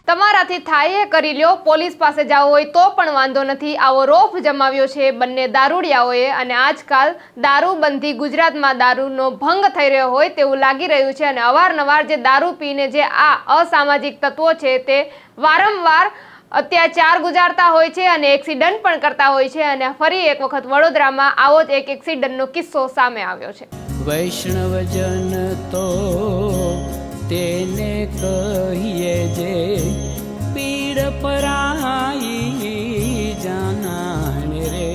તમારાથી થાય એ કરી લ્યો, પોલીસ પાસે જવું હોય તો પણ વાંધો નથી, આવો રોફ જમાવ્યો છે બંને દારૂડિયાઓએ। અને આજકાલ દારૂબંધી ગુજરાતમાં દારૂનો ભંગ થઈ રહ્યો હોય તેવું લાગી રહ્યું છે અને અવારનવાર જે દારૂ પીને જે આ અસામાજિક તત્વો છે તે વારંવાર અત્યાચાર ગુજારતા હોય છે અને એક્સિડન્ટ પણ કરતા હોય છે। અને ફરી એક વખત વડોદરામાં આવો જ એક એક્સિડન્ટનો કિસ્સો સામે આવ્યો છે। વૈષ્ણવજન તો તેને કહીએ જે પીડ પરાઈ જાનાને રે।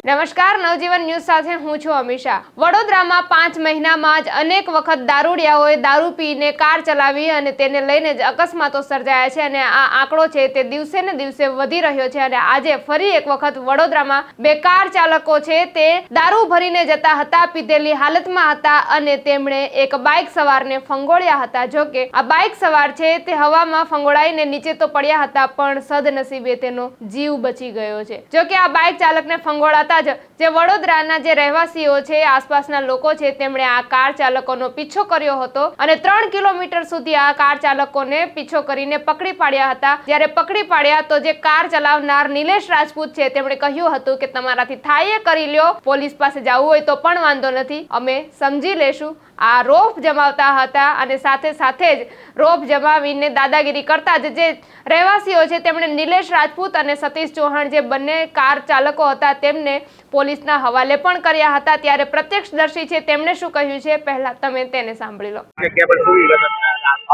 નમસ્કાર, નવજીવન ન્યૂઝ સાથે હું છું અમીષા। વડોદરામાં 5 મહિનામાં જ અનેક વખત દારૂડિયાઓએ દારૂ પીને કાર ચલાવી અને તેને લઈને જ અકસ્માતો સર્જાયા છે અને આ આંકડો છે તે દિવસે ને દિવસે વધી રહ્યો છે। અને આજે ફરી એક વખત વડોદરામાં 2 કાર ચાલકો છે તે દારૂ ભરીને જતા હતા, પીધેલી હાલતમાં હતા અને તેમણે એક બાઇક સવારને ફંગોળ્યા હતા। જો કે આ બાઇક સવાર છે તે હવામાં ફંગોળાઈને નીચે તો પડ્યા હતા પણ સદનસીબે તેનો જીવ બચી ગયો છે। જો કે આ બાઇક ચાલકને ફંગોળાતા જે વડોદરાના જે રહેવાસીઓ છે, આસપાસના લોકો છે, તેમણે આ કાર ચાલકોનો પીછો કર્યો હતો અને 3 કિલોમીટર સુધી આ કાર ચાલકોને પીછો કરીને પકડી પાડ્યા હતા। જ્યારે પકડી પાડ્યા તો જે કાર ચલાવનાર નિલેશ રાજપૂત છે તેમણે કહ્યું હતું કે તમારાથી થાય એ કરી લ્યો, પોલીસ પાસે જવું હોય તો પણ વાંધો નથી, અમે સમજી લેશું। આ રોફ જમાવતા હતા અને સાથે સાથે જ રોફ જમાવીને દાદાગીરી કરતા જ જે રહેવાસીઓ છે તેમણે નિલેશ રાજપૂત અને સતીશ ચૌહાણ જે બંને કાર ચાલકો હતા તેમને પોલીસના હવાલે પણ કર્યા હતા। ત્યારે પ્રત્યક્ષદર્શી છે તેમણે શું કહ્યું છે પહેલા તમે તેને સાંભળી લો।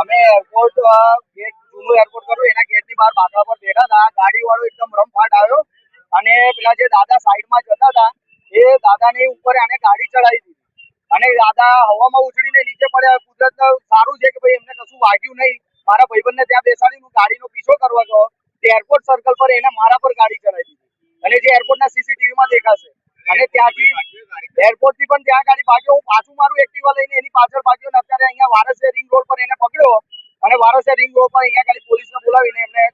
અમે એરપોર્ટ ગેટ જૂનું એરપોર્ટ કરું એના ગેટની બહાર બાકડા પર બેઠા હતા। ગાડી વાળો એકદમ રમફાટ આવ્યો અને પેલા જે દાદા સાઈડમાં જતા હતા એ દાદાની ઉપર આને ગાડી ચડાવી દીધી અને દાદા હવામાં ઉછળીને નીચે પડ્યા। કુદરત સારું છે કે ભાઈ એમને કશું વાગ્યું નહીં। મારા ભાઈબંધને ત્યાં બેસાડીને ગાડીનો પીછો કરવા ગયો તે એરપોર્ટ સર્કલ પર એને મારા પર ગાડી ચડાવી દીધી અને જે એરપોર્ટના સીસીટીવીમાં દેખાશે અને ત્યાંથી એરપોર્ટથી પણ ત્યાં ગાડી ભાગ્યો। હું પાછું મારું એક્ટિવા લઈને એની પાછળ ભાગ્યો ને અત્યારે અહીંયા વારસિયા રિંગ રોડ પર એને પકડ્યો અને વારસિયા રિંગ રોડ પર અહીંયા ખાલી પોલીસને બોલાવીને એમને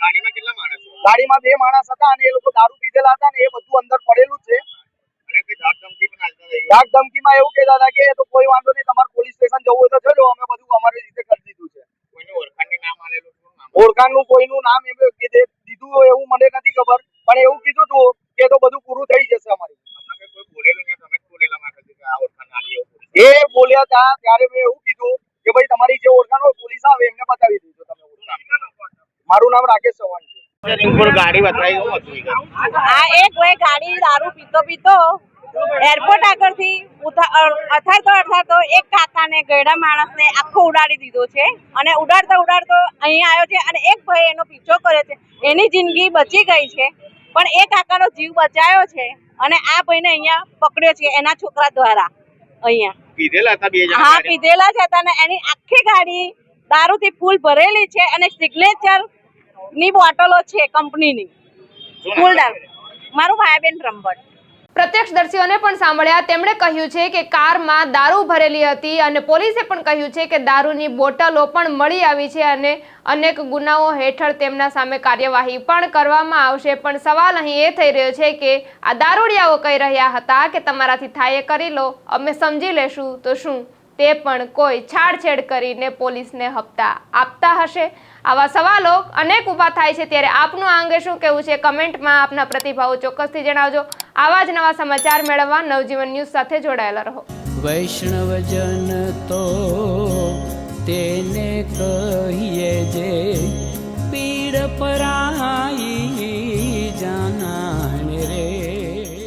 ગાડીમાં કેટલા માણસ? ગાડીમાં 2 માણસ હતા અને એ લોકો દારૂ પીધેલા હતા ને એ બધું અંદર પડેલું છે અને કોઈ ધાક ધમકી પણ આલતા હતા। ધાક ધમકીમાં એવું કહેતા હતા કે તો કોઈ વાંધો નહીં, તમારે પોલીસ સ્ટેશન જવું હોય તો ચલો, અમે બધું અમારી રીતે કરી દીધું છે। કોઈનું ઓળખાણનું નામ આલેલું? ઓળખાણનું કોઈનું નામ એમ દીધું હોય એવું મને નથી ખબર પણ એવું કીધું હતું કે તો બધું પૂરું થઈ જશે અમારી। કોઈ બોલેલું ને તમે બોલેલા મારા કે આ ઓળખાણ આલી એ બોલ્યા હતા ત્યારે મેં એવું કીધું કે ભાઈ તમારી જે ઓળખાણ હોય પોલીસ આવે એમને બતાવી દેજો તમે ઓળખાણ। મારું નામ રાકેશ ચૌહાણ છે। ગાડી બતાવી આ એક ભાઈ ગાડી દારૂ પીતો એરપોર્ટ આગળથી અથાડતો એક કાકાને ગયડા માણસને આખો ઉડાડી દીધો છે અને ઉડાડતો અહીંયા આવ્યો છે અને એક ભાઈ એનો પીછો કરે છે, એની જિંદગી બચી ગઈ છે પણ એ કાકાનો જીવ બચાયો છે અને આ ભાઈને અહીંયા પકડ્યો છે એના છોકરા દ્વારા। અહીંયા પીધેલા હતા 2 જણા? હા, પીધેલા જ હતા અને એની આખી ગાડી દારૂથી ફૂલ ભરેલી છે અને સિગ્નેચર ની બોટલો છે કંપનીની ફૂલ દારૂ। મારું ભાઈબેન રંભટ। પ્રત્યક્ષદર્શીઓને પણ સાંભળ્યા, તેમણે કહ્યું છે કે કારમાં દારૂ ભરેલી હતી અને પોલીસે પણ કહ્યું છે કે દારૂની બોટલો પણ મળી આવી છે અને અનેક ગુનાઓ હેઠળ તેમના સામે કાર્યવાહી પણ કરવામાં આવશે। પણ સવાલ અહીં એ થઈ રહ્યો છે કે આ દારૂડિયાઓ કહી રહ્યા હતા કે તમારાથી થાય એ કરી લો, અમે સમજી લેશું, તો શું તે પણ કોઈ છાડછેડ કરીને પોલીસને હપ્તા આપતા હશે? આવા સવાલો અનેક ઊભા થાય છે। ત્યારે આપનું આ અંગે શું કહેવું છે કમેન્ટમાં આપના પ્રતિભાવો ચોક્કસથી જણાવજો। આવા જ નવા સમાચાર મેળવવા નવજીવન ન્યૂઝ સાથે જોડાયેલા રહો। વૈષ્ણવજન તો તેને કહીએ જે